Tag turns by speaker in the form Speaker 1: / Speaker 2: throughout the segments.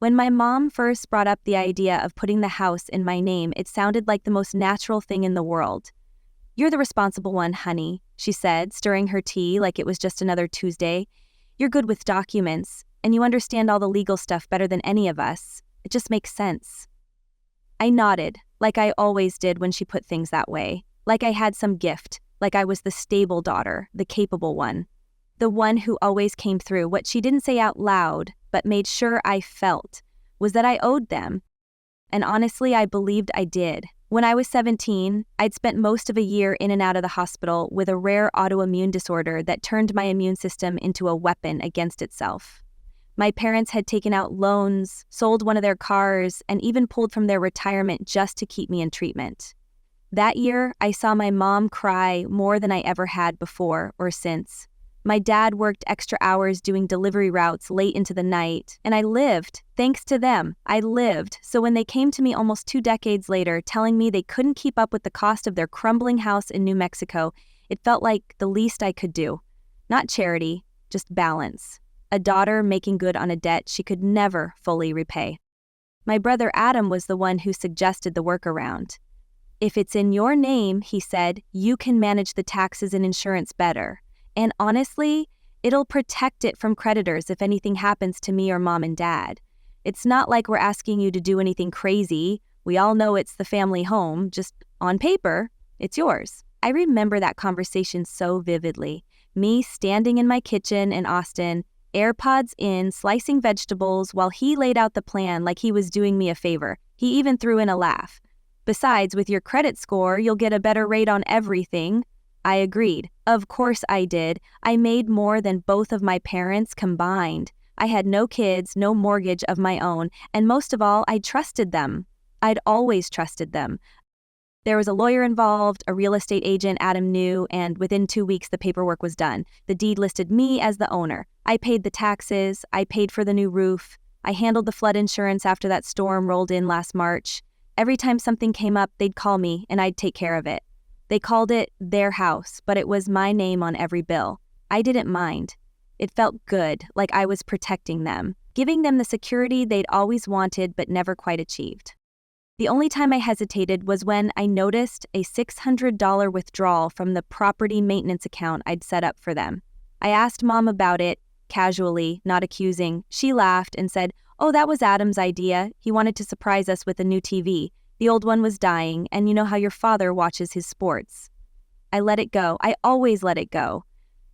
Speaker 1: When my mom first brought up the idea of putting the house in my name, it sounded like the most natural thing in the world. "You're the responsible one, honey," she said, stirring her tea like it was just another Tuesday. "You're good with documents, and you understand all the legal stuff better than any of us. It just makes sense." I nodded, like I always did when she put things that way, like I had some gift, like I was the stable daughter, the capable one. The one who always came through. What she didn't say out loud, but made sure I felt, was that I owed them. And honestly, I believed I did. When I was 17, I'd spent most of a year in and out of the hospital with a rare autoimmune disorder that turned my immune system into a weapon against itself. My parents had taken out loans, sold one of their cars, and even pulled from their retirement just to keep me in treatment. That year, I saw my mom cry more than I ever had before or since. My dad worked extra hours doing delivery routes late into the night, and I lived. Thanks to them, I lived. So when they came to me almost 2 decades later telling me they couldn't keep up with the cost of their crumbling house in New Mexico, it felt like the least I could do. Not charity, just balance. A daughter making good on a debt she could never fully repay. My brother Adam was the one who suggested the workaround. "If it's in your name," he said, "you can manage the taxes and insurance better. And honestly, it'll protect it from creditors if anything happens to me or mom and dad. It's not like we're asking you to do anything crazy. We all know it's the family home, just on paper, it's yours." I remember that conversation so vividly. Me standing in my kitchen in Austin, AirPods in, slicing vegetables while he laid out the plan like he was doing me a favor. He even threw in a laugh. "Besides, with your credit score, you'll get a better rate on everything." I agreed. Of course I did. I made more than both of my parents combined. I had no kids, no mortgage of my own, and most of all, I trusted them. I'd always trusted them. There was a lawyer involved, a real estate agent Adam knew, and within 2 weeks the paperwork was done. The deed listed me as the owner. I paid the taxes, I paid for the new roof, I handled the flood insurance after that storm rolled in last March. Every time something came up, they'd call me and I'd take care of it. They called it their house, but it was my name on every bill. I didn't mind. It felt good, like I was protecting them, giving them the security they'd always wanted but never quite achieved. The only time I hesitated was when I noticed a $600 withdrawal from the property maintenance account I'd set up for them. I asked Mom about it, casually, not accusing. She laughed and said, "Oh, that was Adam's idea. He wanted to surprise us with a new TV. The old one was dying, and you know how your father watches his sports." I let it go. I always let it go.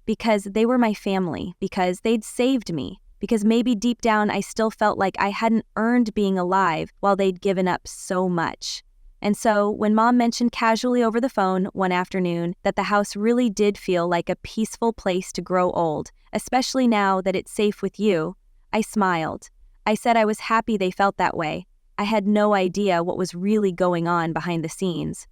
Speaker 1: Because they were my family, because they'd saved me, because maybe deep down I still felt like I hadn't earned being alive while they'd given up so much. And so when Mom mentioned casually over the phone one afternoon that the house really did feel like a peaceful place to grow old, especially now that it's safe with you, I smiled. I said I was happy they felt that way. I had no idea what was really going on behind the scenes.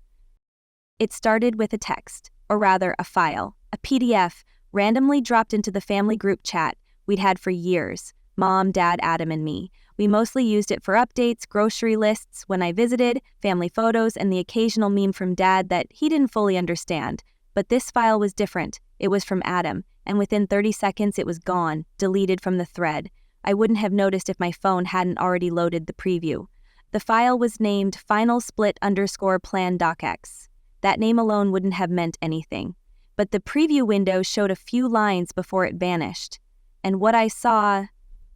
Speaker 1: It started with a text, or rather a file, a PDF, randomly dropped into the family group chat we'd had for years, Mom, Dad, Adam, and me. We mostly used it for updates, grocery lists, when I visited, family photos, and the occasional meme from Dad that he didn't fully understand. But this file was different. It was from Adam, and within 30 seconds it was gone, deleted from the thread. I wouldn't have noticed if my phone hadn't already loaded the preview. The file was named final_split_plan docx. That name alone wouldn't have meant anything. But the preview window showed a few lines before it vanished. And what I saw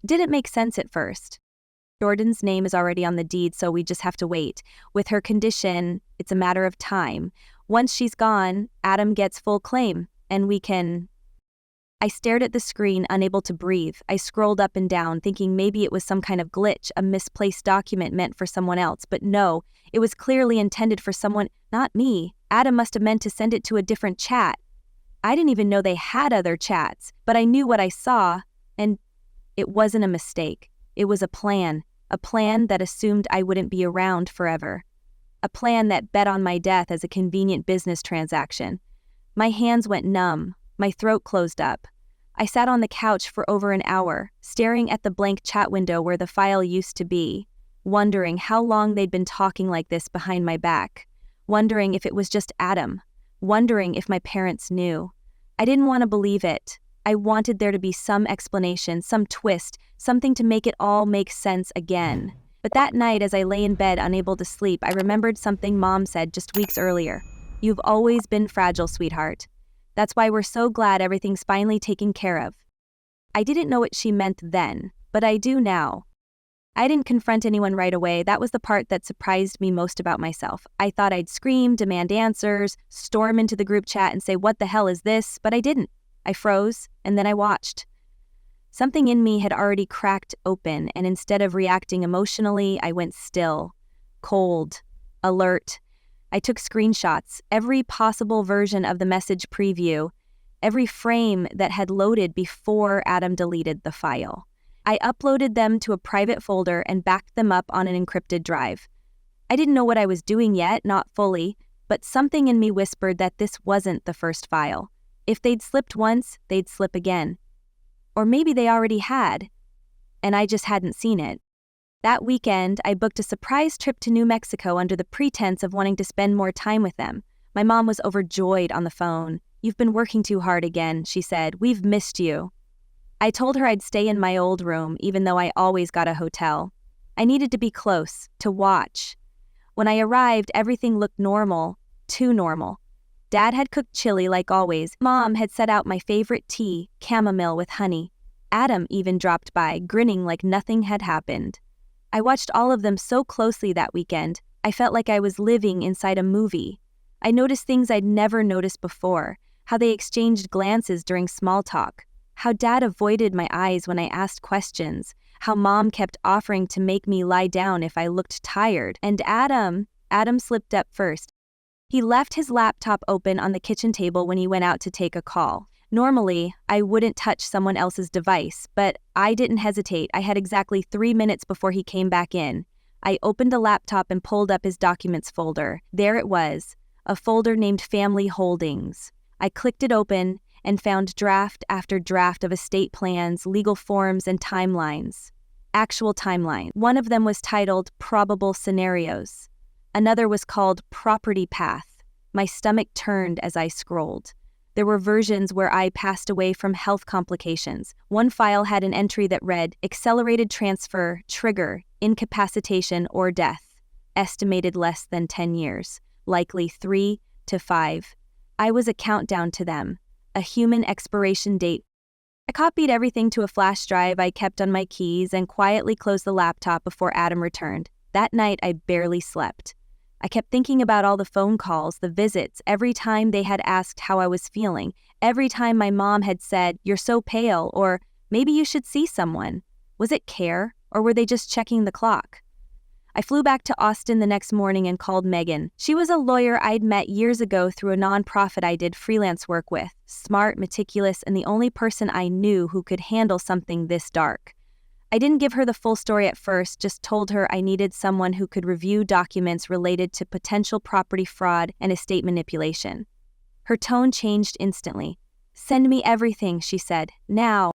Speaker 1: didn't make sense at first. Jordan's name is already on the deed, so we just have to wait. With her condition, it's a matter of time. Once she's gone, Adam gets full claim, and we can... I stared at the screen, unable to breathe. I scrolled up and down, thinking maybe it was some kind of glitch, a misplaced document meant for someone else. But no, it was clearly intended for someone, not me. Adam must have meant to send it to a different chat. I didn't even know they had other chats, but I knew what I saw, and it wasn't a mistake. It was a plan that assumed I wouldn't be around forever. A plan that bet on my death as a convenient business transaction. My hands went numb. My throat closed up. I sat on the couch for over an hour, staring at the blank chat window where the file used to be, wondering how long they'd been talking like this behind my back, wondering if it was just Adam, wondering if my parents knew. I didn't want to believe it. I wanted there to be some explanation, some twist, something to make it all make sense again. But that night, as I lay in bed unable to sleep, I remembered something Mom said just weeks earlier. "You've always been fragile, sweetheart. That's why we're so glad everything's finally taken care of." I didn't know what she meant then, but I do now. I didn't confront anyone right away. That was the part that surprised me most about myself. I thought I'd scream, demand answers, storm into the group chat and say, "What the hell is this?" But I didn't. I froze, and then I watched. Something in me had already cracked open, and instead of reacting emotionally, I went still, cold, alert. I took screenshots, every possible version of the message preview, every frame that had loaded before Adam deleted the file. I uploaded them to a private folder and backed them up on an encrypted drive. I didn't know what I was doing yet, not fully, but something in me whispered that this wasn't the first file. If they'd slipped once, they'd slip again. Or maybe they already had, and I just hadn't seen it. That weekend, I booked a surprise trip to New Mexico under the pretense of wanting to spend more time with them. My mom was overjoyed on the phone. "You've been working too hard again," she said. "We've missed you." I told her I'd stay in my old room, even though I always got a hotel. I needed to be close, to watch. When I arrived, everything looked normal, too normal. Dad had cooked chili like always. Mom had set out my favorite tea, chamomile with honey. Adam even dropped by, grinning like nothing had happened. I watched all of them so closely that weekend, I felt like I was living inside a movie. I noticed things I'd never noticed before, how they exchanged glances during small talk, how Dad avoided my eyes when I asked questions, how Mom kept offering to make me lie down if I looked tired, and Adam slipped up first. He left his laptop open on the kitchen table when he went out to take a call. Normally, I wouldn't touch someone else's device, but I didn't hesitate. I had exactly 3 minutes before he came back in. I opened the laptop and pulled up his documents folder. There it was, a folder named Family Holdings. I clicked it open and found draft after draft of estate plans, legal forms, and timelines. Actual timelines. One of them was titled Probable Scenarios. Another was called Property Path. My stomach turned as I scrolled. There were versions where I passed away from health complications. One file had an entry that read, "Accelerated transfer, trigger, incapacitation or death. Estimated less than 10 years. Likely 3 to 5. I was a countdown to them. A human expiration date. I copied everything to a flash drive I kept on my keys and quietly closed the laptop before Adam returned. That night, I barely slept. I kept thinking about all the phone calls, the visits, every time they had asked how I was feeling, every time my mom had said, "You're so pale," or "Maybe you should see someone." Was it care, or were they just checking the clock? I flew back to Austin the next morning and called Megan. She was a lawyer I'd met years ago through a nonprofit I did freelance work with, smart, meticulous, and the only person I knew who could handle something this dark. I didn't give her the full story at first, just told her I needed someone who could review documents related to potential property fraud and estate manipulation. Her tone changed instantly. "Send me everything," she said, "now."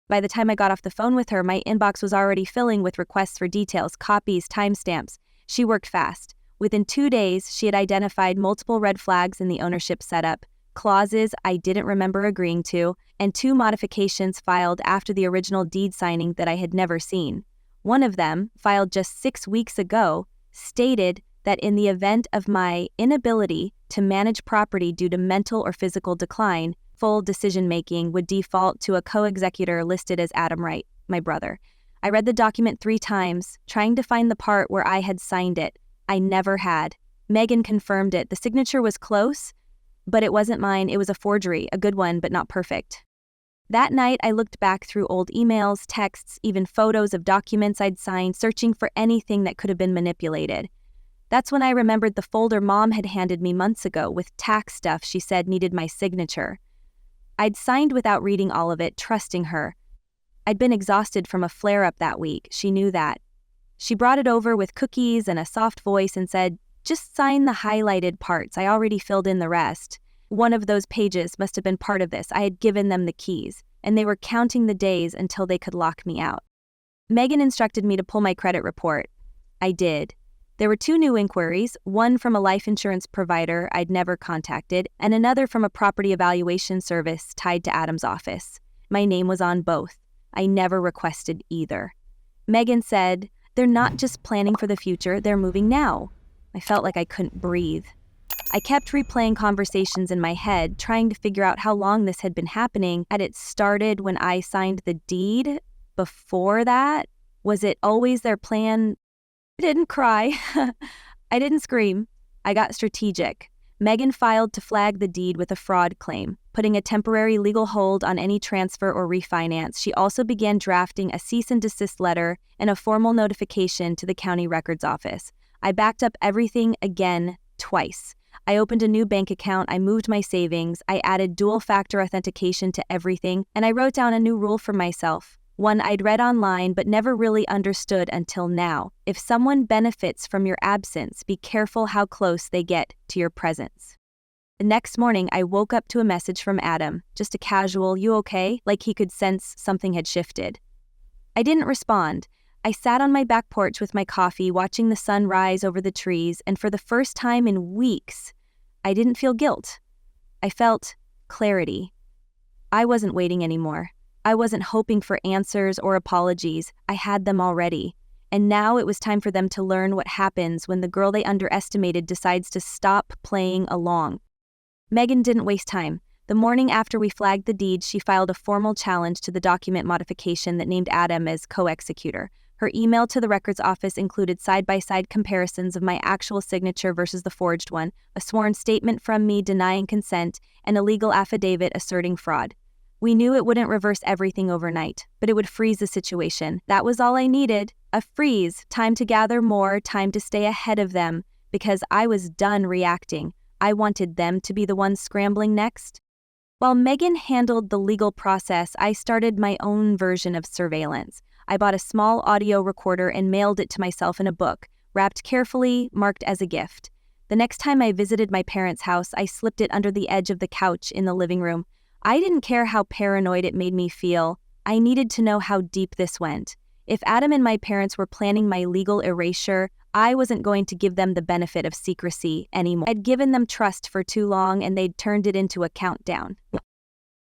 Speaker 1: By the time I got off the phone with her, my inbox was already filling with requests for details, copies, timestamps. She worked fast. Within 2 days, she had identified multiple red flags in the ownership setup, clauses I didn't remember agreeing to, and 2 modifications filed after the original deed signing that I had never seen. One of them, filed just 6 weeks ago, stated that in the event of my inability to manage property due to mental or physical decline, full decision-making would default to a co-executor listed as Adam Wright, my brother. I read the document 3 times, trying to find the part where I had signed it. I never had. Megan confirmed it. The signature was close, but it wasn't mine. It was a forgery, a good one, but not perfect. That night, I looked back through old emails, texts, even photos of documents I'd signed, searching for anything that could have been manipulated. That's when I remembered the folder Mom had handed me months ago with tax stuff she said needed my signature. I'd signed without reading all of it, trusting her. I'd been exhausted from a flare-up that week. She knew that. She brought it over with cookies and a soft voice and said, "Just sign the highlighted parts. I already filled in the rest." One of those pages must have been part of this. I had given them the keys, and they were counting the days until they could lock me out. Megan instructed me to pull my credit report. I did. There were 2 new inquiries, one from a life insurance provider I'd never contacted, and another from a property evaluation service tied to Adam's office. My name was on both. I never requested either. Megan said, "They're not just planning for the future, they're moving now." I felt like I couldn't breathe. I kept replaying conversations in my head, trying to figure out how long this had been happening. Had it started when I signed the deed? Before that? Was it always their plan? I didn't cry. I didn't scream. I got strategic. Megan filed to flag the deed with a fraud claim, putting a temporary legal hold on any transfer or refinance. She also began drafting a cease and desist letter and a formal notification to the county records office. I backed up everything again twice. I opened a new bank account, I moved my savings, I added dual-factor authentication to everything, and I wrote down a new rule for myself, one I'd read online but never really understood until now. If someone benefits from your absence, be careful how close they get to your presence. The next morning, I woke up to a message from Adam, just a casual, "You okay?" like he could sense something had shifted. I didn't respond. I sat on my back porch with my coffee, watching the sun rise over the trees, and for the first time in weeks, I didn't feel guilt. I felt clarity. I wasn't waiting anymore. I wasn't hoping for answers or apologies. I had them already. And now it was time for them to learn what happens when the girl they underestimated decides to stop playing along. Megan didn't waste time. The morning after we flagged the deed, she filed a formal challenge to the document modification that named Adam as co-executor. Her email to the records office included side-by-side comparisons of my actual signature versus the forged one, a sworn statement from me denying consent, and a legal affidavit asserting fraud. We knew it wouldn't reverse everything overnight, but it would freeze the situation. That was all I needed, a freeze, time to gather more, time to stay ahead of them, because I was done reacting. I wanted them to be the ones scrambling next. While Megan handled the legal process, I started my own version of surveillance. I bought a small audio recorder and mailed it to myself in a book, wrapped carefully, marked as a gift. The next time I visited my parents' house, I slipped it under the edge of the couch in the living room. I didn't care how paranoid it made me feel. I needed to know how deep this went. If Adam and my parents were planning my legal erasure, I wasn't going to give them the benefit of secrecy anymore. I'd given them trust for too long and they'd turned it into a countdown.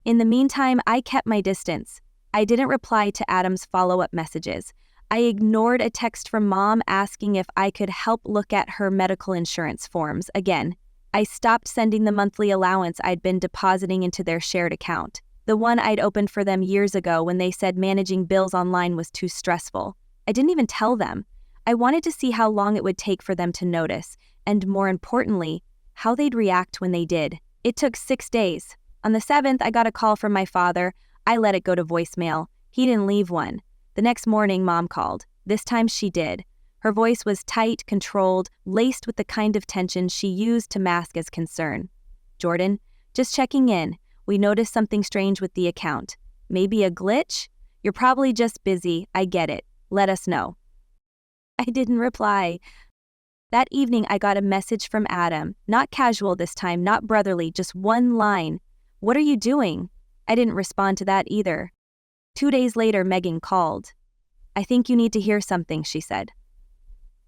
Speaker 1: In the meantime, I kept my distance. I didn't reply to Adam's follow-up messages. I ignored a text from Mom asking if I could help look at her medical insurance forms again. I stopped sending the monthly allowance I'd been depositing into their shared account, the one I'd opened for them years ago when they said managing bills online was too stressful. I didn't even tell them. I wanted to see how long it would take for them to notice, and more importantly, how they'd react when they did. It took 6 days. On the 7th, I got a call from my father. I let it go to voicemail. He didn't leave one. The next morning, Mom called. This time she did. Her voice was tight, controlled, laced with the kind of tension she used to mask as concern. "Jordan, just checking in. We noticed something strange with the account. Maybe a glitch? You're probably just busy. I get it. Let us know." I didn't reply. That evening, I got a message from Adam. Not casual this time, not brotherly, just one line. "What are you doing?" I didn't respond to that either. 2 days later, Megan called. "I think you need to hear something," she said.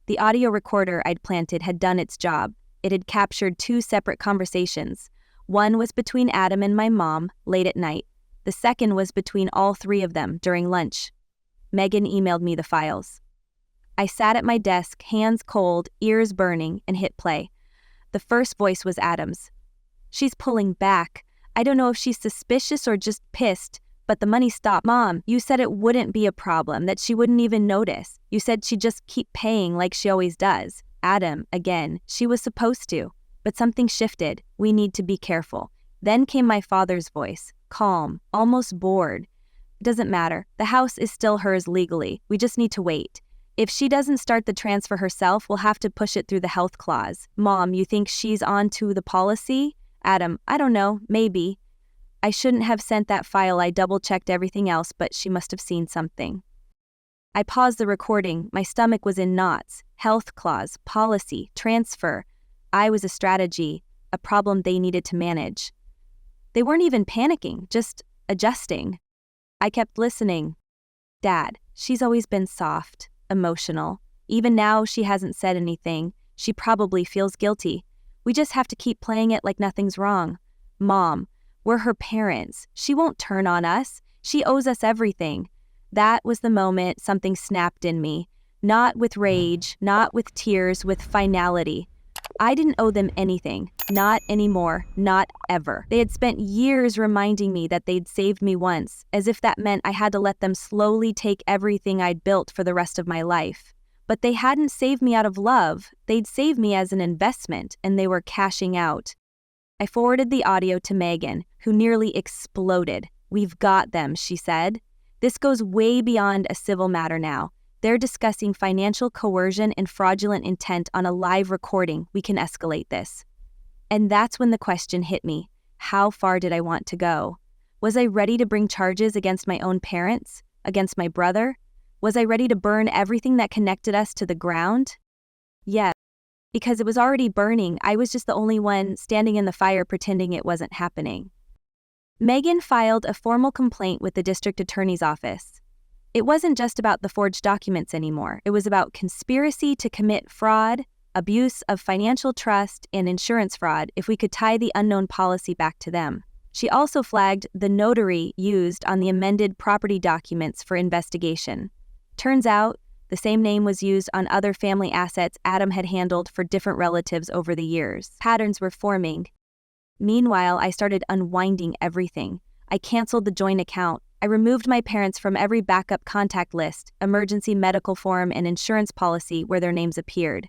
Speaker 1: The audio recorder I'd planted had done its job. It had captured 2 separate conversations. One was between Adam and my mom, late at night. The second was between all 3 of them during lunch. Megan emailed me the files. I sat at my desk, hands cold, ears burning, and hit play. The first voice was Adam's. "She's pulling back. I don't know if she's suspicious or just pissed, but the money stopped. Mom, you said it wouldn't be a problem, that she wouldn't even notice. You said she'd just keep paying like she always does." Adam, again, "She was supposed to, but something shifted. We need to be careful." Then came my father's voice, calm, almost bored. "Doesn't matter. The house is still hers legally. We just need to wait. If she doesn't start the transfer herself, we'll have to push it through the health clause." "Mom, you think she's on to the policy?" Adam, "I don't know, maybe. I shouldn't have sent that file. I double-checked everything else, but she must have seen something." I paused the recording. My stomach was in knots. Health clause, policy, transfer. I was a strategy, a problem they needed to manage. They weren't even panicking, just adjusting. I kept listening. "Dad, she's always been soft, emotional. Even now, she hasn't said anything. She probably feels guilty. We just have to keep playing it like nothing's wrong. Mom, we're her parents. She won't turn on us. She owes us everything. That was the moment something snapped in me. Not with rage, not with tears, with finality. I didn't owe them anything. Not anymore. Not ever. They had spent years reminding me that they'd saved me once, as if that meant I had to let them slowly take everything I'd built for the rest of my life. But they hadn't saved me out of love. They'd saved me as an investment, and they were cashing out. I forwarded the audio to Megan, who nearly exploded. "We've got them," she said. "This goes way beyond a civil matter now. They're discussing financial coercion and fraudulent intent on a live recording. We can escalate this." And that's when the question hit me. How far did I want to go? Was I ready to bring charges against my own parents? Against my brother? Was I ready to burn everything that connected us to the ground? Yes, because it was already burning. I was just the only one standing in the fire pretending it wasn't happening. Megan filed a formal complaint with the district attorney's office. It wasn't just about the forged documents anymore. It was about conspiracy to commit fraud, abuse of financial trust, and insurance fraud if we could tie the unknown policy back to them. She also flagged the notary used on the amended property documents for investigation. Turns out, the same name was used on other family assets Adam had handled for different relatives over the years. Patterns were forming. Meanwhile, I started unwinding everything. I canceled the joint account. I removed my parents from every backup contact list, emergency medical form, and insurance policy where their names appeared.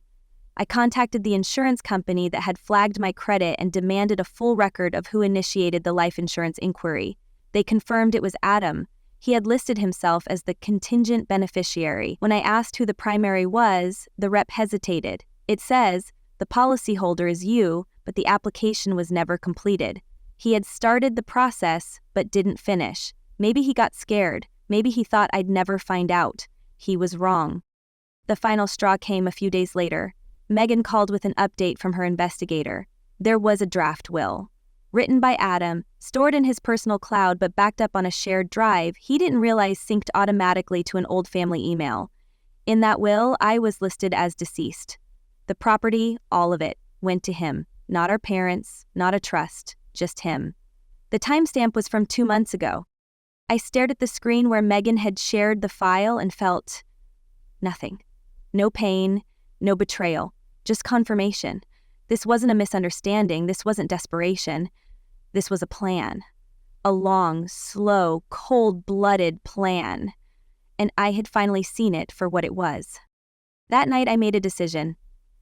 Speaker 1: I contacted the insurance company that had flagged my credit and demanded a full record of who initiated the life insurance inquiry. They confirmed it was Adam. He had listed himself as the contingent beneficiary. When I asked who the primary was, the rep hesitated. "It says, the policyholder is you, but the application was never completed." He had started the process, but didn't finish. Maybe he got scared. Maybe he thought I'd never find out. He was wrong. The final straw came a few days later. Megan called with an update from her investigator. There was a draft will. Written by Adam, stored in his personal cloud but backed up on a shared drive he didn't realize synced automatically to an old family email. In that will, I was listed as deceased. The property, all of it, went to him. Not our parents, not a trust, just him. The timestamp was from 2 months ago. I stared at the screen where Megan had shared the file and felt nothing. No pain, no betrayal, just confirmation. This wasn't a misunderstanding, this wasn't desperation. This was a plan. A long, slow, cold-blooded plan. And I had finally seen it for what it was. That night I made a decision.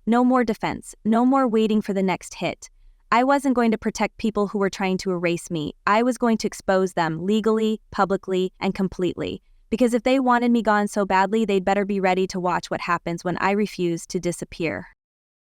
Speaker 1: No more defense, no more waiting for the next hit. I wasn't going to protect people who were trying to erase me. I was going to expose them legally, publicly, and completely. Because if they wanted me gone so badly, they'd better be ready to watch what happens when I refuse to disappear.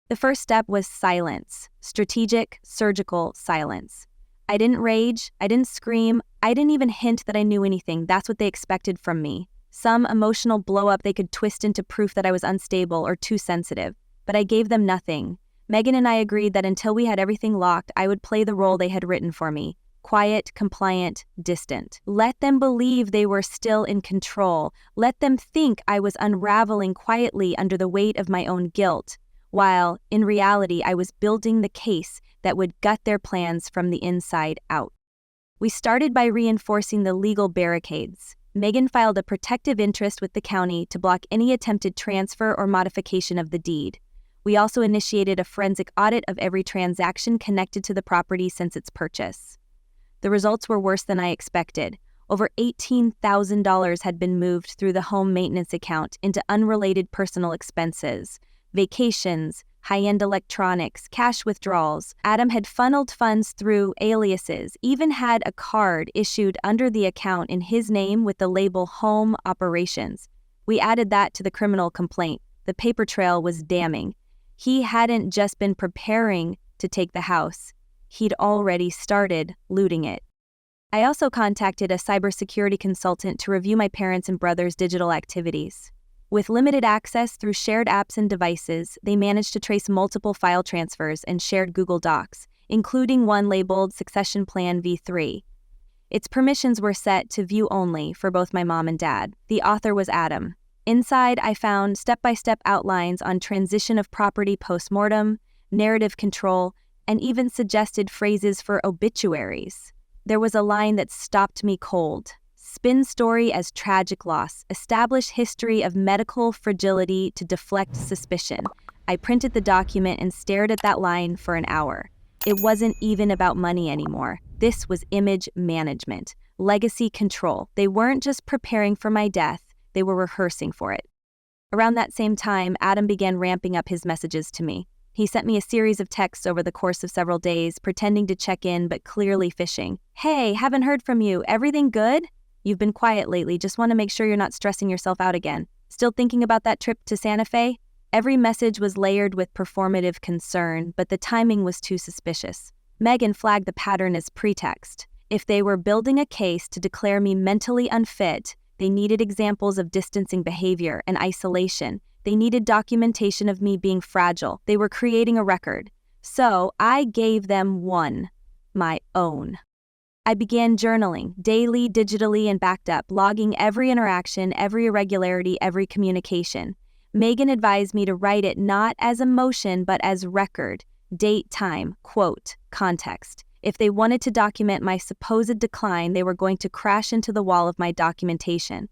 Speaker 1: The first step was silence. Strategic, surgical silence. I didn't rage, I didn't scream, I didn't even hint that I knew anything. That's what they expected from me. Some emotional blow-up they could twist into proof that I was unstable or too sensitive. But I gave them nothing. Megan and I agreed that until we had everything locked, I would play the role they had written for me. Quiet, compliant, distant. Let them believe they were still in control. Let them think I was unraveling quietly under the weight of my own guilt, while, in reality, I was building the case that would gut their plans from the inside out. We started by reinforcing the legal barricades. Megan filed a protective interest with the county to block any attempted transfer or modification of the deed. We also initiated a forensic audit of every transaction connected to the property since its purchase. The results were worse than I expected. Over $18,000 had been moved through the home maintenance account into unrelated personal expenses, vacations, high-end electronics, cash withdrawals. Adam had funneled funds through aliases, even had a card issued under the account in his name with the label Home Operations. We added that to the criminal complaint. The paper trail was damning. He hadn't just been preparing to take the house. He'd already started looting it. I also contacted a cybersecurity consultant to review my parents' and brother's digital activities. With limited access through shared apps and devices, they managed to trace multiple file transfers and shared Google Docs, including one labeled Succession Plan V3. Its permissions were set to view only for both my mom and dad. The author was Adam. Inside, I found step-by-step outlines on transition of property post-mortem, narrative control, and even suggested phrases for obituaries. There was a line that stopped me cold. spin story as tragic loss, establish history of medical fragility to deflect suspicion. I printed the document and stared at that line for an hour. It wasn't even about money anymore. This was image management, legacy control. They weren't just preparing for my death, they were rehearsing for it. Around that same time, Adam began ramping up his messages to me. He sent me a series of texts over the course of several days, pretending to check in but clearly fishing. Hey, haven't heard from you. Everything good? You've been quiet lately. Just want to make sure you're not stressing yourself out again. Still thinking about that trip to Santa Fe? Every message was layered with performative concern, but the timing was too suspicious. Megan flagged the pattern as pretext. If they were building a case to declare me mentally unfit, they needed examples of distancing behavior and isolation. They needed documentation of me being fragile. They were creating a record. So I gave them one, my own. I began journaling, daily, digitally, and backed up, logging every interaction, every irregularity, every communication. Megan advised me to write it not as emotion, but as record, date, time, quote, context. If they wanted to document my supposed decline, they were going to crash into the wall of my documentation.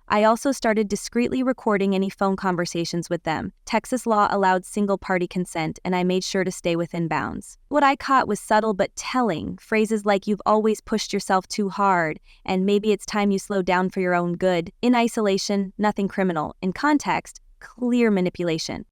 Speaker 1: I also started discreetly recording any phone conversations with them. Texas law allowed single-party consent, and I made sure to stay within bounds. What I caught was subtle but telling, phrases like "you've always pushed yourself too hard," and "maybe it's time you slow down for your own good." In isolation, nothing criminal. In context, clear manipulation.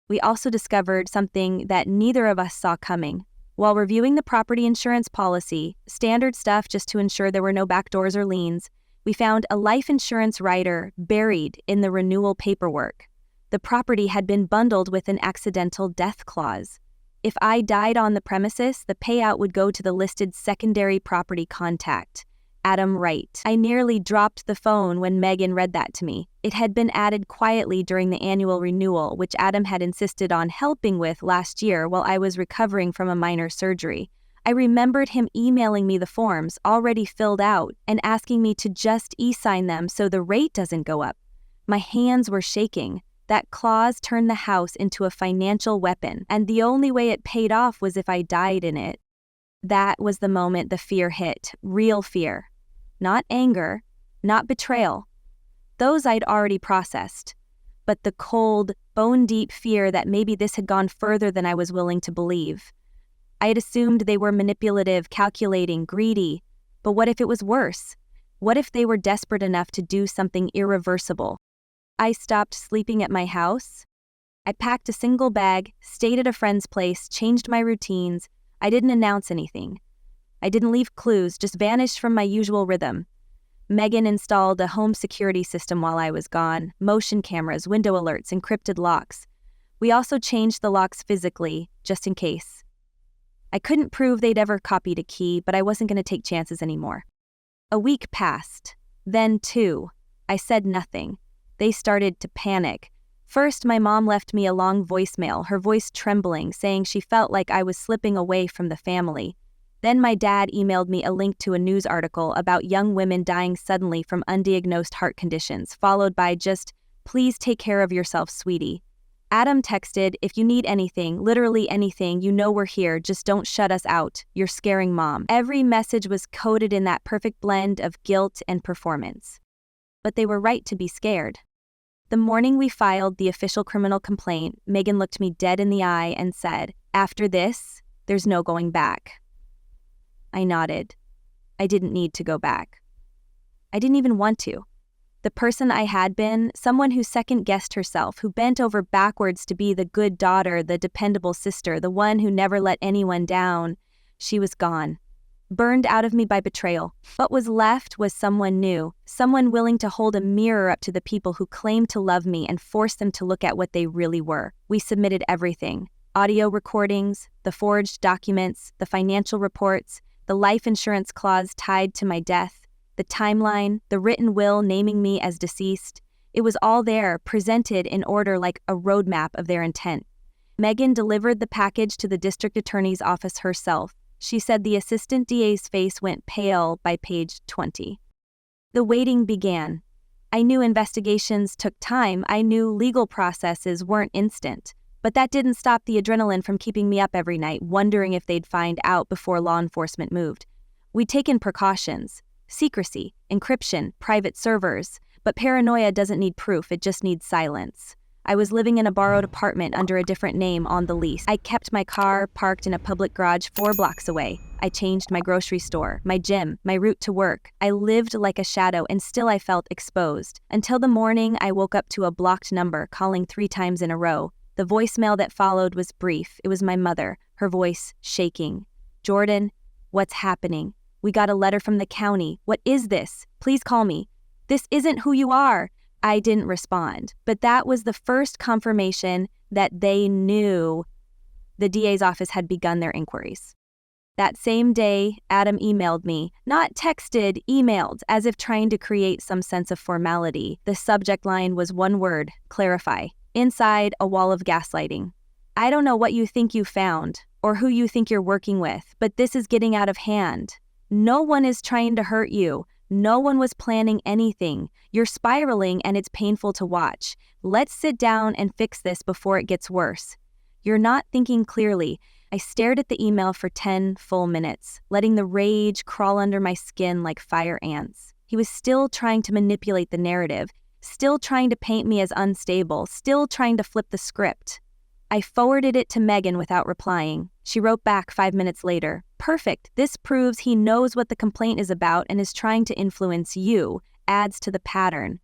Speaker 1: We also discovered something that neither of us saw coming. While reviewing the property insurance policy, standard stuff just to ensure there were no backdoors or liens, we found a life insurance rider buried in the renewal paperwork. The property had been bundled with an accidental death clause. If I died on the premises, the payout would go to the listed secondary property contact, Adam Wright. I nearly dropped the phone when Megan read that to me. It had been added quietly during the annual renewal, which Adam had insisted on helping with last year while I was recovering from a minor surgery. I remembered him emailing me the forms already filled out and asking me to just e-sign them so the rate doesn't go up. My hands were shaking. That clause turned the house into a financial weapon, and the only way it paid off was if I died in it. That was the moment the fear hit, real fear. Not anger, not betrayal. Those I'd already processed. But the cold, bone-deep fear that maybe this had gone further than I was willing to believe. I had assumed they were manipulative, calculating, greedy. But what if it was worse? What if they were desperate enough to do something irreversible? I stopped sleeping at my house. I packed a single bag, stayed at a friend's place, changed my routines. I didn't announce anything. I didn't leave clues, just vanished from my usual rhythm. Megan installed a home security system while I was gone, motion cameras, window alerts, encrypted locks. We also changed the locks physically, just in case. I couldn't prove they'd ever copied a key, but I wasn't going to take chances anymore. A week passed. Then 2. I said nothing. They started to panic. First, my mom left me a long voicemail, her voice trembling, saying she felt like I was slipping away from the family. Then my dad emailed me a link to a news article about young women dying suddenly from undiagnosed heart conditions, followed by just, "Please take care of yourself, sweetie." Adam texted, "If you need anything, literally anything, you know we're here, just don't shut us out. You're scaring mom." Every message was coded in that perfect blend of guilt and performance. But they were right to be scared. The morning we filed the official criminal complaint, Megan looked me dead in the eye and said, "After this, there's no going back." I nodded. I didn't need to go back. I didn't even want to. The person I had been, someone who second-guessed herself, who bent over backwards to be the good daughter, the dependable sister, the one who never let anyone down, she was gone. Burned out of me by betrayal. What was left was someone new, someone willing to hold a mirror up to the people who claimed to love me and force them to look at what they really were. We submitted everything. Audio recordings, the forged documents, the financial reports, the life insurance clause tied to my death, the timeline, the written will naming me as deceased. It was all there, presented in order like a roadmap of their intent. Megan delivered the package to the district attorney's office herself. She said the assistant DA's face went pale by page 20. The waiting began. I knew investigations took time. I knew legal processes weren't instant. But that didn't stop the adrenaline from keeping me up every night, wondering if they'd find out before law enforcement moved. We'd taken precautions. secrecy, encryption, private servers. But paranoia doesn't need proof, it just needs silence. I was living in a borrowed apartment under a different name on the lease. I kept my car parked in a public garage 4 blocks away. I changed my grocery store, my gym, my route to work. I lived like a shadow and still I felt exposed. Until the morning I woke up to a blocked number calling 3 times in a row. The voicemail that followed was brief. It was my mother, her voice shaking. "Jordan, what's happening? We got a letter from the county. What is this? Please call me. This isn't who you are." I didn't respond, but that was the first confirmation that they knew the DA's office had begun their inquiries. That same day, Adam emailed me, not texted, emailed, as if trying to create some sense of formality. The subject line was one word: clarify. Inside, a wall of gaslighting. "I don't know what you think you found, or who you think you're working with, but this is getting out of hand. No one is trying to hurt you. No one was planning anything. You're spiraling and it's painful to watch. Let's sit down and fix this before it gets worse. You're not thinking clearly." I stared at the email for 10 full minutes, letting the rage crawl under my skin like fire ants. He was still trying to manipulate the narrative, still trying to paint me as unstable, still trying to flip the script. I forwarded it to Megan without replying. She wrote back 5 minutes later, "Perfect. This proves he knows what the complaint is about and is trying to influence you. Adds to the pattern."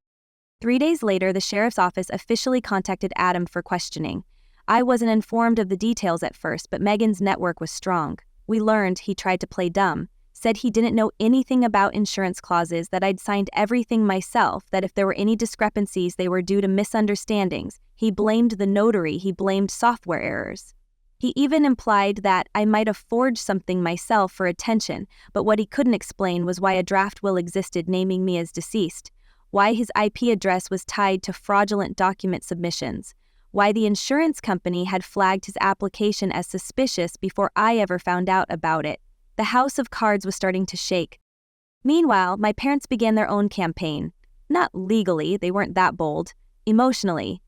Speaker 1: 3 days later, the sheriff's office officially contacted Adam for questioning. I wasn't informed of the details at first, but Megan's network was strong. We learned he tried to play dumb, said he didn't know anything about insurance clauses, that I'd signed everything myself, that if there were any discrepancies, they were due to misunderstandings. He blamed the notary, he blamed software errors. He even implied that I might have forged something myself for attention, but what he couldn't explain was why a draft will existed naming me as deceased, why his IP address was tied to fraudulent document submissions, why the insurance company had flagged his application as suspicious before I ever found out about it. The house of cards was starting to shake. Meanwhile, my parents began their own campaign. Not legally, they weren't that bold. Emotionally.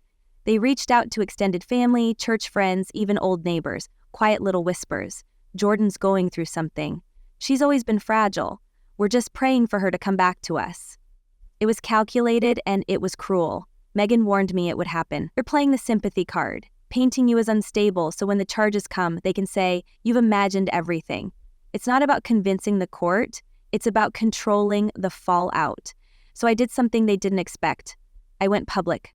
Speaker 1: They reached out to extended family, church friends, even old neighbors. Quiet little whispers. "Jordan's going through something. She's always been fragile. We're just praying for her to come back to us." It was calculated and it was cruel. Megan warned me it would happen. They're playing the sympathy card, painting you as unstable so when the charges come, they can say, "You've imagined everything." It's not about convincing the court, it's about controlling the fallout. So I did something they didn't expect. I went public.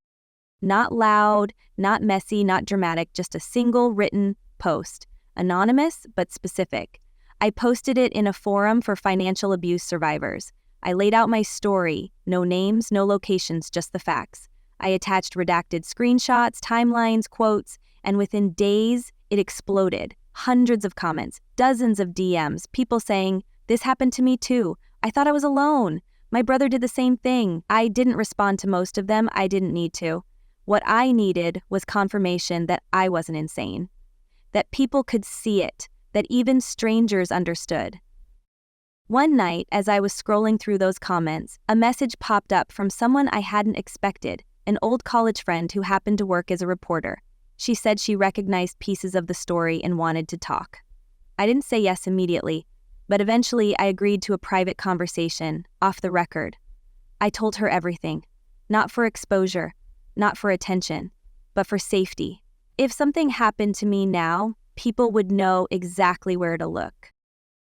Speaker 1: Not loud, not messy, not dramatic, just a single written post. Anonymous, but specific. I posted it in a forum for financial abuse survivors. I laid out my story, no names, no locations, just the facts. I attached redacted screenshots, timelines, quotes, and within days, it exploded. Hundreds of comments, dozens of DMs, people saying, "This happened to me too. I thought I was alone. My brother did the same thing." I didn't respond to most of them. I didn't need to. What I needed was confirmation that I wasn't insane, that people could see it, that even strangers understood. One night, as I was scrolling through those comments, a message popped up from someone I hadn't expected, an old college friend who happened to work as a reporter. She said she recognized pieces of the story and wanted to talk. I didn't say yes immediately, but eventually I agreed to a private conversation, off the record. I told her everything, not for exposure, not for attention, but for safety. If something happened to me now, people would know exactly where to look.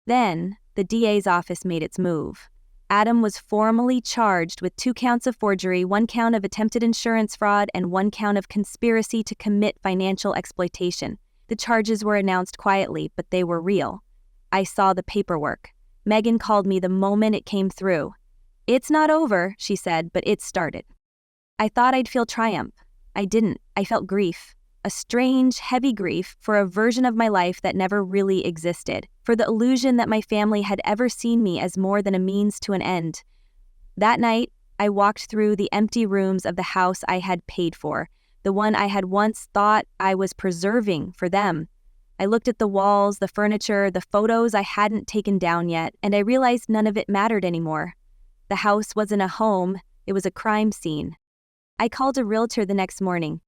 Speaker 1: Then, the DA's office made its move. Adam was formally charged with 2 counts of forgery, 1 count of attempted insurance fraud, and 1 count of conspiracy to commit financial exploitation. The charges were announced quietly, but they were real. I saw the paperwork. Megan called me the moment it came through. "It's not over," she said, "but it started." I thought I'd feel triumph. I didn't. I felt grief. A strange, heavy grief for a version of my life that never really existed, for the illusion that my family had ever seen me as more than a means to an end. That night, I walked through the empty rooms of the house I had paid for, the one I had once thought I was preserving for them. I looked at the walls, the furniture, the photos I hadn't taken down yet, and I realized none of it mattered anymore. The house wasn't a home, it was a crime scene. I called a realtor the next morning.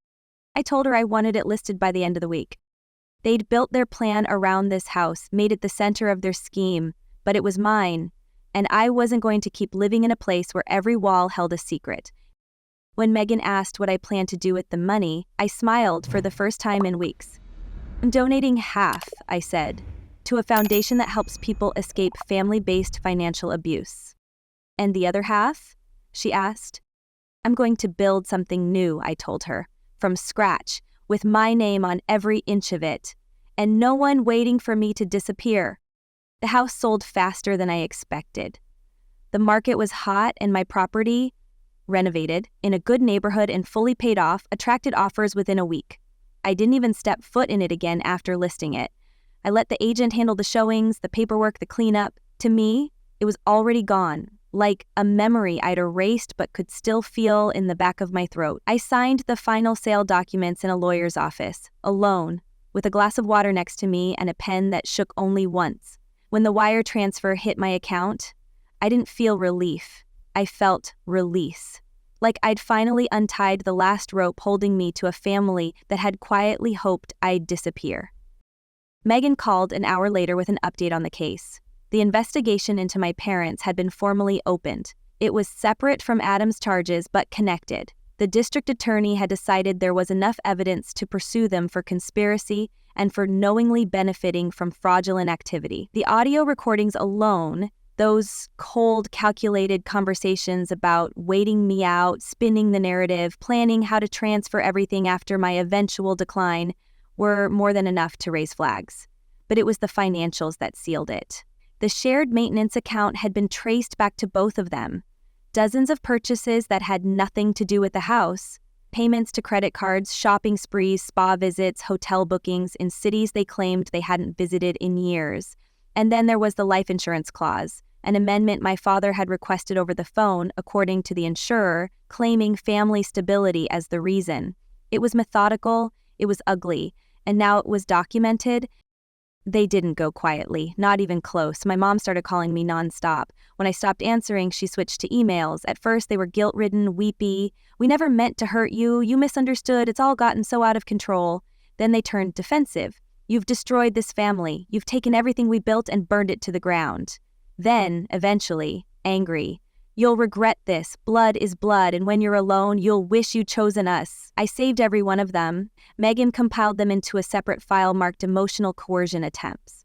Speaker 1: I told her I wanted it listed by the end of the week. They'd built their plan around this house, made it the center of their scheme, but it was mine. and I wasn't going to keep living in a place where every wall held a secret. When Megan asked what I planned to do with the money, I smiled for the first time in weeks. "I'm donating half," I said, "to a foundation that helps people escape family-based financial abuse." "And the other half?" she asked. "I'm going to build something new," I told her, "from scratch, with my name on every inch of it, and no one waiting for me to disappear." The house sold faster than I expected. The market was hot, and my property, renovated, in a good neighborhood and fully paid off, attracted offers within a week. I didn't even step foot in it again after listing it. I let the agent handle the showings, the paperwork, the cleanup. To me, it was already gone, like a memory I'd erased but could still feel in the back of my throat. I signed the final sale documents in a lawyer's office, alone, with a glass of water next to me and a pen that shook only once. When the wire transfer hit my account, I didn't feel relief. I felt release. Like I'd finally untied the last rope holding me to a family that had quietly hoped I'd disappear. Megan called an hour later with an update on the case. The investigation into my parents had been formally opened. It was separate from Adam's charges but connected. The district attorney had decided there was enough evidence to pursue them for conspiracy and for knowingly benefiting from fraudulent activity. The audio recordings alone, those cold, calculated conversations about waiting me out, spinning the narrative, planning how to transfer everything after my eventual decline, were more than enough to raise flags. But it was the financials that sealed it. The shared maintenance account had been traced back to both of them. Dozens of purchases that had nothing to do with the house, payments to credit cards, shopping sprees, spa visits, hotel bookings in cities they claimed they hadn't visited in years. And then there was the life insurance clause, an amendment my father had requested over the phone, according to the insurer, claiming family stability as the reason. It was methodical, it was ugly, and now it was documented. They didn't go quietly, not even close. My mom started calling me nonstop. When I stopped answering, she switched to emails. At first, they were guilt-ridden, weepy. "We never meant to hurt you. You misunderstood. It's all gotten so out of control." Then they turned defensive. "You've destroyed this family. You've taken everything we built and burned it to the ground." Then, eventually, angry, "You'll regret this. Blood is blood, and when you're alone, you'll wish you'd chosen us." I saved every one of them. Megan compiled them into a separate file marked emotional coercion attempts.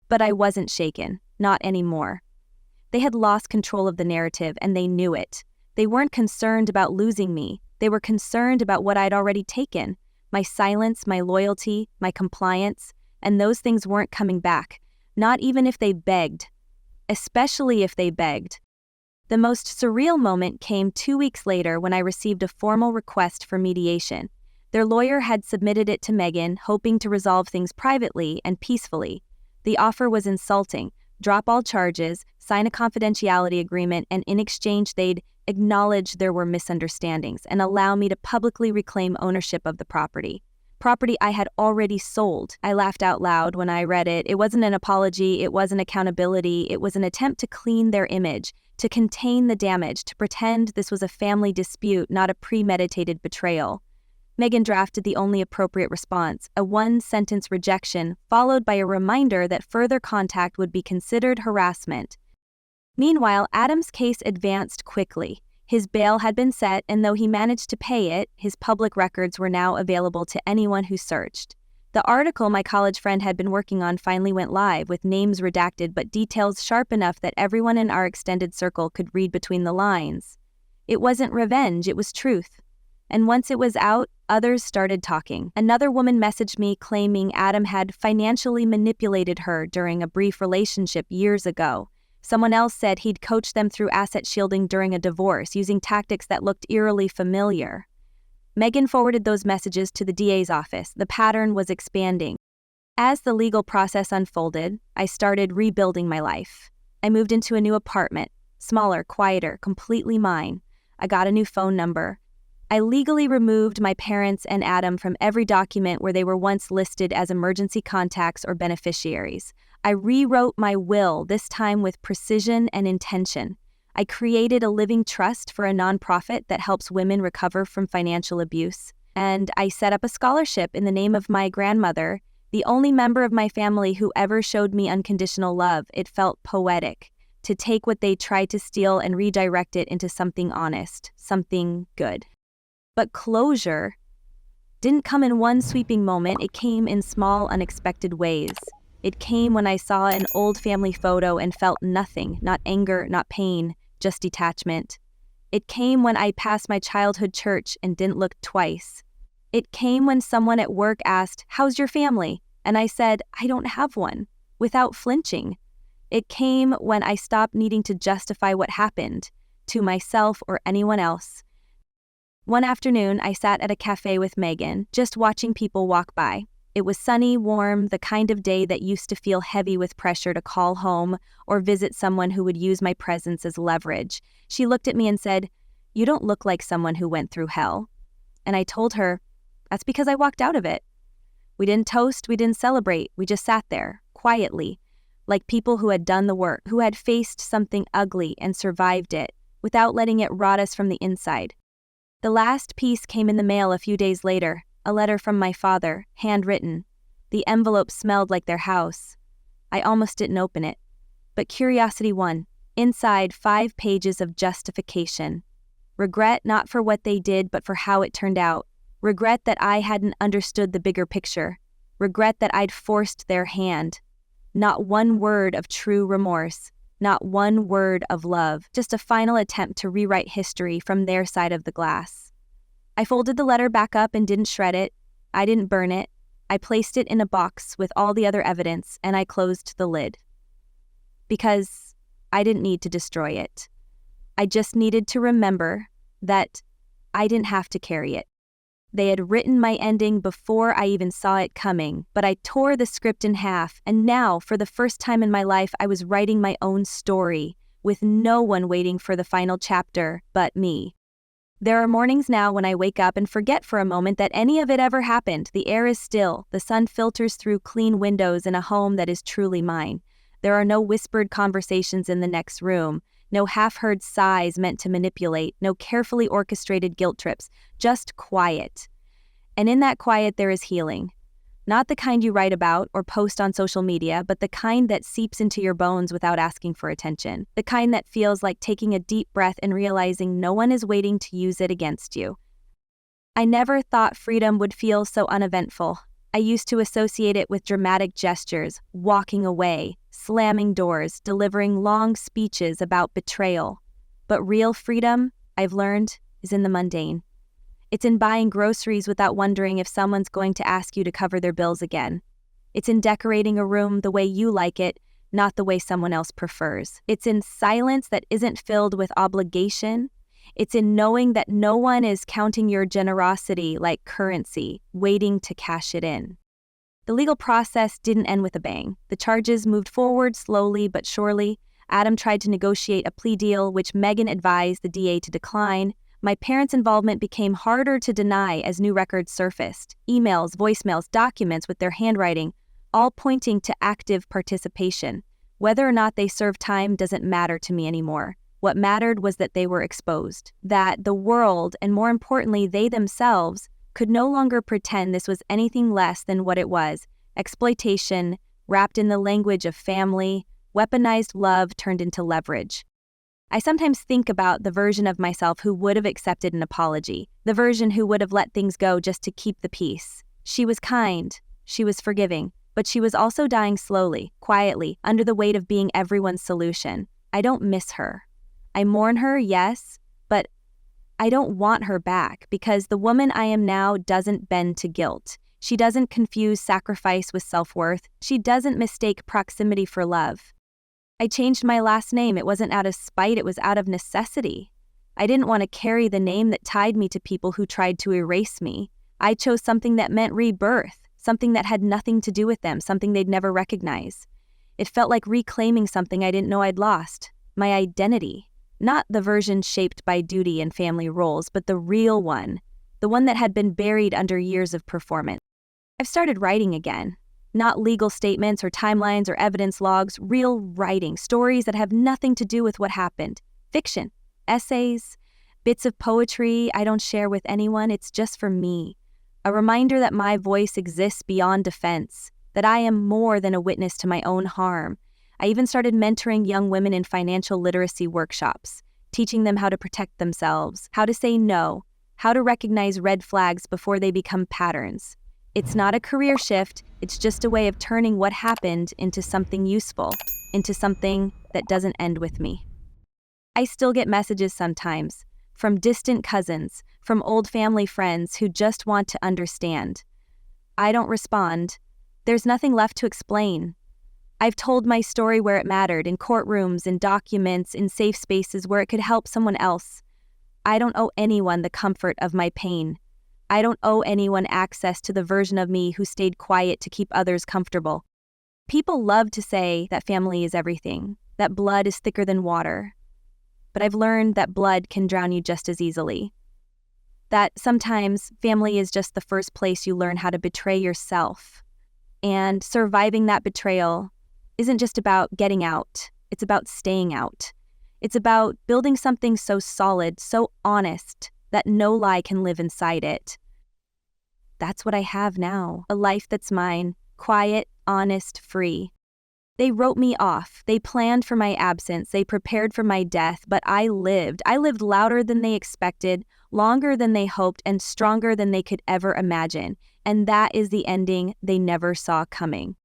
Speaker 1: But I wasn't shaken, not anymore. They had lost control of the narrative, and they knew it. They weren't concerned about losing me. They were concerned about what I'd already taken. My silence, my loyalty, my compliance, and those things weren't coming back, not even if they begged. Especially if they begged. The most surreal moment came 2 weeks later when I received a formal request for mediation. Their lawyer had submitted it to Megan, hoping to resolve things privately and peacefully. The offer was insulting: drop all charges, sign a confidentiality agreement, and in exchange they'd acknowledge there were misunderstandings and allow me to publicly reclaim ownership of the property. Property I had already sold. I laughed out loud when I read it. It wasn't an apology, it wasn't accountability, it was an attempt to clean their image, to contain the damage, to pretend this was a family dispute, not a premeditated betrayal. Megan drafted the only appropriate response, a one-sentence rejection, followed by a reminder that further contact would be considered harassment. Meanwhile, Adam's case advanced quickly. His bail had been set, and though he managed to pay it, his public records were now available to anyone who searched. The article my college friend had been working on finally went live, with names redacted but details sharp enough that everyone in our extended circle could read between the lines. It wasn't revenge, it was truth. And once it was out, others started talking. Another woman messaged me claiming Adam had financially manipulated her during a brief relationship years ago. Someone else said he'd coached them through asset shielding during a divorce, using tactics that looked eerily familiar. Megan forwarded those messages to the DA's office. The pattern was expanding. As the legal process unfolded, I started rebuilding my life. I moved into a new apartment, smaller, quieter, completely mine. I got a new phone number. I legally removed my parents and Adam from every document where they were once listed as emergency contacts or beneficiaries. I rewrote my will, this time with precision and intention. I created a living trust for a nonprofit that helps women recover from financial abuse. And I set up a scholarship in the name of my grandmother, the only member of my family who ever showed me unconditional love. It felt poetic. to take what they tried to steal and redirect it into something honest, something good. But closure didn't come in one sweeping moment, it came in small, unexpected ways. It came when I saw an old family photo and felt nothing, not anger, not pain, just detachment. It came when I passed my childhood church and didn't look twice. It came when someone at work asked, "How's your family?" And I said, "I don't have one," without flinching. It came when I stopped needing to justify what happened, to myself or anyone else. One afternoon, I sat at a cafe with Megan, just watching people walk by. It was sunny, warm, the kind of day that used to feel heavy with pressure to call home or visit someone who would use my presence as leverage. She looked at me and said, "You don't look like someone who went through hell." And I told her, "That's because I walked out of it." We didn't toast, we didn't celebrate, we just sat there, quietly, like people who had done the work, who had faced something ugly and survived it, without letting it rot us from the inside. The last piece came in the mail a few days later, a letter from my father, handwritten. The envelope smelled like their house. I almost didn't open it. But curiosity won. Inside, 5 pages of justification. Regret not for what they did, but for how it turned out. Regret that I hadn't understood the bigger picture. Regret that I'd forced their hand. Not one word of true remorse. Not one word of love. Just a final attempt to rewrite history from their side of the glass. I folded the letter back up and didn't shred it. I didn't burn it. I placed it in a box with all the other evidence, and I closed the lid. Because I didn't need to destroy it. I just needed to remember that I didn't have to carry it. They had written my ending before I even saw it coming, but I tore the script in half, and now, for the first time in my life, I was writing my own story, with no one waiting for the final chapter but me. There are mornings now when I wake up and forget for a moment that any of it ever happened. The air is still, the sun filters through clean windows in a home that is truly mine. There are no whispered conversations in the next room, no half-heard sighs meant to manipulate, no carefully orchestrated guilt trips, just quiet. And in that quiet there is healing. Not the kind you write about or post on social media, but the kind that seeps into your bones without asking for attention. The kind that feels like taking a deep breath and realizing no one is waiting to use it against you. I never thought freedom would feel so uneventful. I used to associate it with dramatic gestures, walking away, slamming doors, delivering long speeches about betrayal. But real freedom, I've learned, is in the mundane. It's in buying groceries without wondering if someone's going to ask you to cover their bills again. It's in decorating a room the way you like it, not the way someone else prefers. It's in silence that isn't filled with obligation. It's in knowing that no one is counting your generosity like currency, waiting to cash it in. The legal process didn't end with a bang. The charges moved forward slowly but surely. Adam tried to negotiate a plea deal, which Megan advised the DA to decline. My parents' involvement became harder to deny as new records surfaced. Emails, voicemails, documents with their handwriting, all pointing to active participation. Whether or not they served time doesn't matter to me anymore. What mattered was that they were exposed, that the world, and more importantly, they themselves, could no longer pretend this was anything less than what it was: exploitation, wrapped in the language of family, weaponized love turned into leverage. I sometimes think about the version of myself who would have accepted an apology, the version who would have let things go just to keep the peace. She was kind, she was forgiving, but she was also dying slowly, quietly, under the weight of being everyone's solution. I don't miss her. I mourn her, yes, but I don't want her back because the woman I am now doesn't bend to guilt. She doesn't confuse sacrifice with self-worth. She doesn't mistake proximity for love. I changed my last name. It wasn't out of spite, it was out of necessity. I didn't want to carry the name that tied me to people who tried to erase me. I chose something that meant rebirth, something that had nothing to do with them, something they'd never recognize. It felt like reclaiming something I didn't know I'd lost, my identity. Not the version shaped by duty and family roles, but the real one, the one that had been buried under years of performance. I've started writing again. Not legal statements or timelines or evidence logs, real writing, stories that have nothing to do with what happened. Fiction, essays, bits of poetry I don't share with anyone, it's just for me. A reminder that my voice exists beyond defense, that I am more than a witness to my own harm. I even started mentoring young women in financial literacy workshops, teaching them how to protect themselves, how to say no, how to recognize red flags before they become patterns. It's not a career shift, it's just a way of turning what happened into something useful, into something that doesn't end with me. I still get messages sometimes, from distant cousins, from old family friends who just want to understand. I don't respond. There's nothing left to explain. I've told my story where it mattered, in courtrooms, in documents, in safe spaces where it could help someone else. I don't owe anyone the comfort of my pain. I don't owe anyone access to the version of me who stayed quiet to keep others comfortable. People love to say that family is everything, that blood is thicker than water. But I've learned that blood can drown you just as easily. That sometimes family is just the first place you learn how to betray yourself. And surviving that betrayal isn't just about getting out, it's about staying out. It's about building something so solid, so honest, that no lie can live inside it. That's what I have now, a life that's mine, quiet, honest, free. They wrote me off, they planned for my absence, they prepared for my death, but I lived. I lived louder than they expected, longer than they hoped, and stronger than they could ever imagine. And that is the ending they never saw coming.